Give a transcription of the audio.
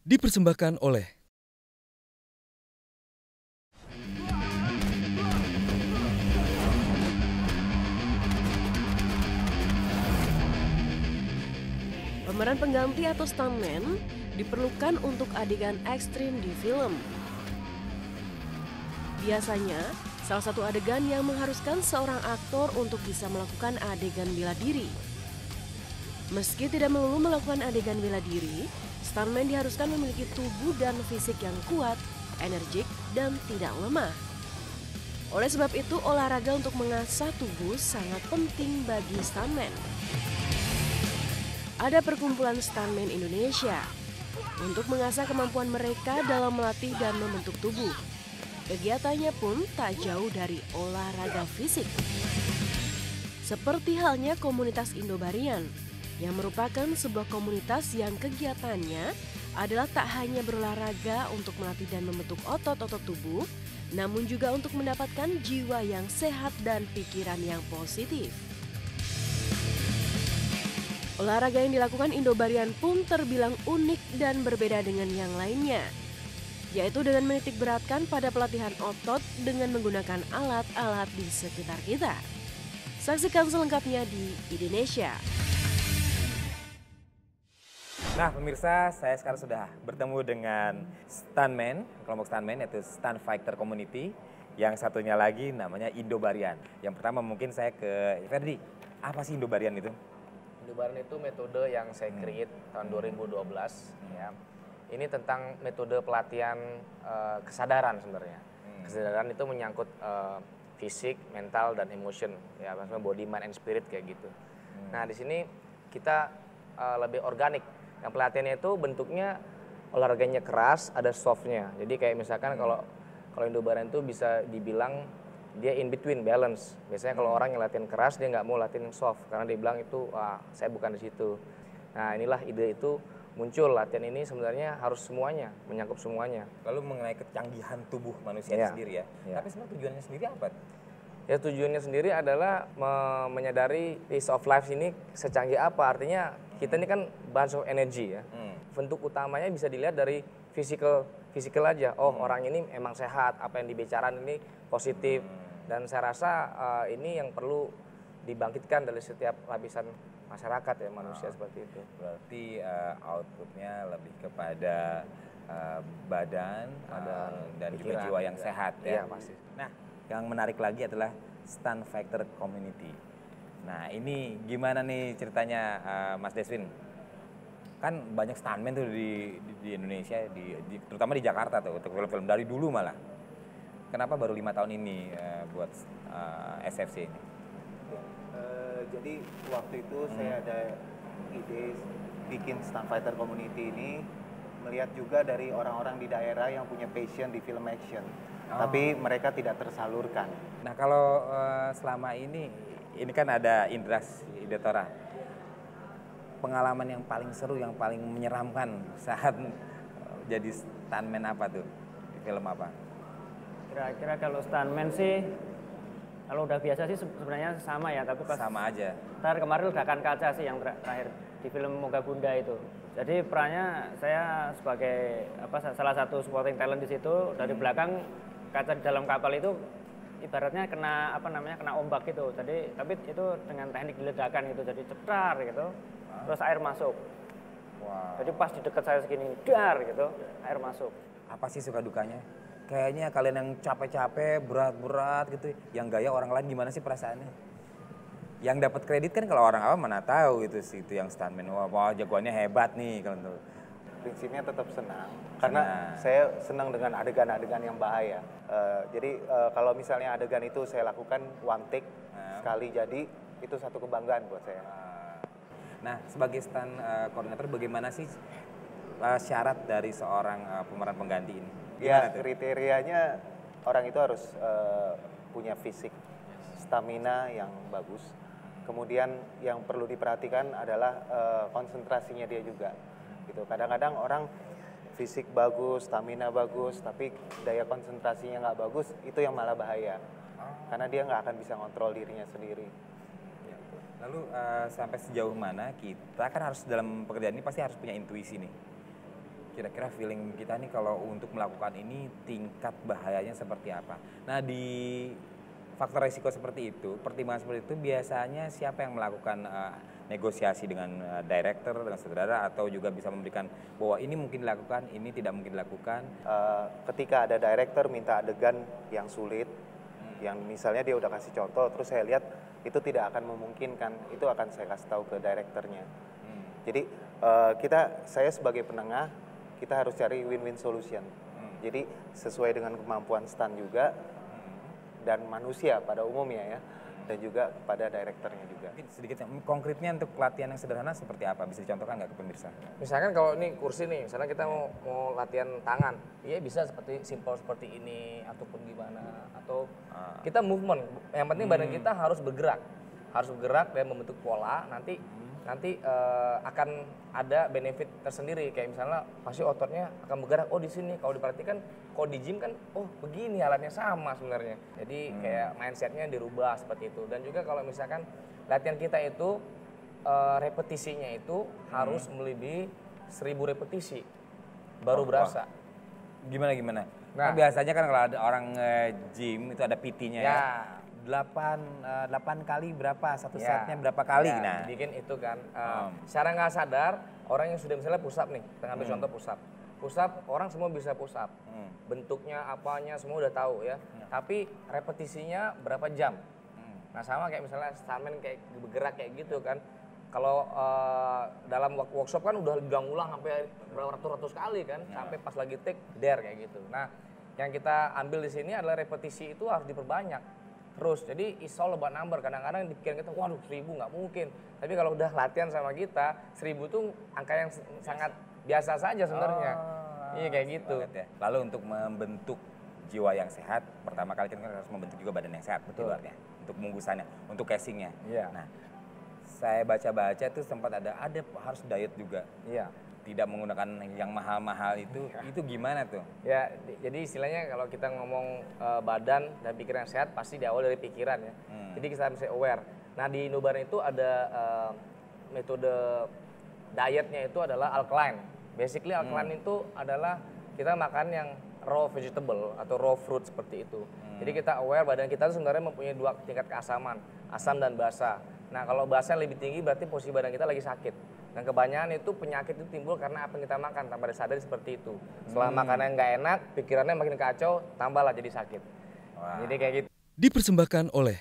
Dipersembahkan oleh pemeran pengganti atau stuntman diperlukan untuk adegan ekstrim di film. Biasanya, salah satu adegan yang mengharuskan seorang aktor untuk bisa melakukan adegan bela diri. Meski tidak melulu melakukan adegan bela diri, stuntman diharuskan memiliki tubuh dan fisik yang kuat, energik, dan tidak lemah. Oleh sebab itu, olahraga untuk mengasah tubuh sangat penting bagi stuntman. Ada perkumpulan stuntman Indonesia untuk mengasah kemampuan mereka dalam melatih dan membentuk tubuh. Kegiatannya pun tak jauh dari olahraga fisik. Seperti halnya komunitas Indobarian, yang merupakan sebuah komunitas yang kegiatannya adalah tak hanya berolahraga untuk melatih dan membentuk otot-otot tubuh, namun juga untuk mendapatkan jiwa yang sehat dan pikiran yang positif. Olahraga yang dilakukan Indobarian pun terbilang unik dan berbeda dengan yang lainnya, yaitu dengan menitik beratkan pada pelatihan otot dengan menggunakan alat-alat di sekitar kita. Saksikan selengkapnya di Indonesia. Nah pemirsa, saya sekarang sudah bertemu dengan stuntman, kelompok stuntman yaitu Stunt Fighter Community. Yang satunya lagi namanya Indobarian. Yang pertama mungkin saya ke Ferdi, apa sih Indobarian itu? Indobarian itu metode yang saya create tahun 2012 ya. Ini tentang metode pelatihan kesadaran sebenarnya. Kesadaran itu menyangkut fisik, mental dan emotion ya, maksudnya body, mind and spirit kayak gitu. Nah, di sini kita lebih organik. Yang pelatihannya itu bentuknya olahraganya keras, ada softnya. Jadi kayak misalkan kalau Indobarian itu bisa dibilang dia in between balance. Biasanya kalau orang yang latihan keras dia nggak mau latihan soft karena dia bilang itu saya bukan di situ. Nah inilah ide itu muncul, latihan ini sebenarnya harus semuanya, menyangkut semuanya. Lalu mengenai kecanggihan tubuh manusia sendiri ya. Tapi sebenarnya tujuannya sendiri apa? Ya tujuannya sendiri adalah menyadari pace of life ini secanggih apa. Artinya kita ini kan bunch of energy ya. Bentuk utamanya bisa dilihat dari physical aja. Oh orang ini emang sehat, apa yang dibicarakan ini positif. Dan saya rasa ini yang perlu dibangkitkan dari setiap lapisan masyarakat ya, manusia seperti itu. Berarti outputnya lebih kepada badan dan juga jiwa yang sehat ya. Iya pasti. Nah yang menarik lagi adalah Stunt Fighter Community. Nah ini gimana nih ceritanya Mas Deswin? Kan banyak stuntman tuh di Indonesia, terutama di Jakarta tuh, untuk film-film dari dulu malah. Kenapa baru 5 tahun ini buat SFC ini? Jadi waktu itu saya ada ide bikin Stunt Fighter Community ini melihat juga dari orang-orang di daerah yang punya passion di film action, tapi mereka tidak tersalurkan. Nah kalau selama ini kan ada Indras Idetora. Pengalaman yang paling seru, yang paling menyeramkan saat jadi stuntman apa tuh? Di film apa? Kira-kira kalau stuntman sih, kalau udah biasa sih sebenarnya sama ya, tapi pas sama aja. Kemarin ledakan kaca sih yang terakhir di film Moga Bunda itu. Jadi perannya saya sebagai salah satu supporting talent di situ. Dari belakang kaca di dalam kapal itu ibaratnya kena kena ombak gitu. Jadi tapi itu dengan teknik diledakan gitu, jadi cetar gitu. Terus air masuk. Wow. Jadi pas di dekat saya segini, dar gitu, air masuk. Apa sih suka dukanya? Kayaknya kalian yang capek-capek, berat-berat gitu, yang gaya orang lain gimana sih perasaannya? Yang dapat kredit kan kalau orang awam mana tahu gitu sih, itu yang stuntman, wah jagoannya hebat nih kalau tuh. Prinsipnya tetap senang, karena saya senang dengan adegan-adegan yang bahaya. Jadi kalau misalnya adegan itu saya lakukan one take, sekali jadi, itu satu kebanggaan buat saya. Nah sebagai stunt koordinator bagaimana sih syarat dari seorang pemeran pengganti ini? Ya kriterianya orang itu harus punya fisik, stamina yang bagus. Kemudian yang perlu diperhatikan adalah konsentrasinya dia juga. Gitu. Kadang-kadang orang fisik bagus, stamina bagus, tapi daya konsentrasinya nggak bagus, itu yang malah bahaya. Karena dia nggak akan bisa ngontrol dirinya sendiri. Lalu sampai sejauh mana kita kan harus dalam pekerjaan ini pasti harus punya intuisi nih. kira-kira feeling kita nih kalau untuk melakukan ini tingkat bahayanya seperti apa. Nah di faktor risiko seperti itu, pertimbangan seperti itu biasanya siapa yang melakukan negosiasi dengan director, dengan sutradara, atau juga bisa memberikan bahwa ini mungkin dilakukan, ini tidak mungkin dilakukan. Ketika ada director minta adegan yang sulit, yang misalnya dia udah kasih contoh, terus saya lihat itu tidak akan memungkinkan, itu akan saya kasih tahu ke direkturnya. Jadi saya sebagai penengah, kita harus cari win-win solution. Jadi sesuai dengan kemampuan stan juga dan manusia pada umumnya ya, dan juga pada direkturnya juga. Sedikit konkretnya untuk pelatihan yang sederhana seperti apa? Bisa dicontohkan nggak ke pemirsa? Misalkan kalau ini kursi nih, misalnya kita mau latihan tangan, iya bisa simple seperti ini ataupun gimana, atau kita movement. Yang penting badan kita harus bergerak dan membentuk pola. Nanti akan ada benefit tersendiri, kayak misalnya pasti ototnya akan bergerak. Oh di sini kalau diperhatikan, kalau di gym kan, oh begini alatnya sama sebenarnya. Jadi kayak mindsetnya dirubah seperti itu. Dan juga kalau misalkan latihan kita itu repetisinya itu harus melebihi 1000 repetisi baru berasa. Gimana? Nah, biasanya kan kalau ada orang gym itu ada PT-nya ya. 8 kali berapa, satu setnya berapa kali. Nah, bikin itu kan. Secara nggak sadar, orang yang sudah misalnya push up nih, kita ambil contoh push up. Push up, orang semua bisa push up. Bentuknya, apanya, semua udah tahu ya. Tapi repetisinya berapa jam. Nah sama kayak misalnya stuntman kayak bergerak kayak gitu kan. Kalau dalam workshop kan udah diulang sampai berapa ratus kali kan. Sampai pas lagi take, kayak gitu. Nah yang kita ambil di sini adalah repetisi itu harus diperbanyak. Terus, jadi it's all about number. Kadang-kadang di pikiran kita, waduh 1000 nggak mungkin. Tapi kalau udah latihan sama kita, 1000 tuh angka yang sangat biasa saja sebenarnya. Iya kayak gitu. Ya. Lalu untuk membentuk jiwa yang sehat, pertama kali kita harus membentuk juga badan yang sehat. Betul. Artinya, untuk bungkusannya, untuk casingnya. Iya. Nah, saya baca-baca tuh sempat ada harus diet juga. Iya. Tidak menggunakan yang mahal-mahal itu gimana tuh? Ya, jadi istilahnya kalau kita ngomong badan dan pikiran yang sehat pasti diawali dari pikiran ya. Jadi kita bisa aware. Nah di Indobaran itu ada metode dietnya itu adalah alkaline. Basically alkaline itu adalah kita makan yang raw vegetable atau raw fruit seperti itu. Jadi kita aware badan kita itu sebenarnya mempunyai 2 tingkat keasaman, asam dan basa. Nah kalau basanya lebih tinggi berarti posisi badan kita lagi sakit. Dan kebanyakan itu penyakit itu timbul karena apa yang kita makan tanpa disadari seperti itu. Setelah makanan nggak enak, pikirannya makin kacau, tambahlah jadi sakit. Jadi kayak gitu. Dipersembahkan oleh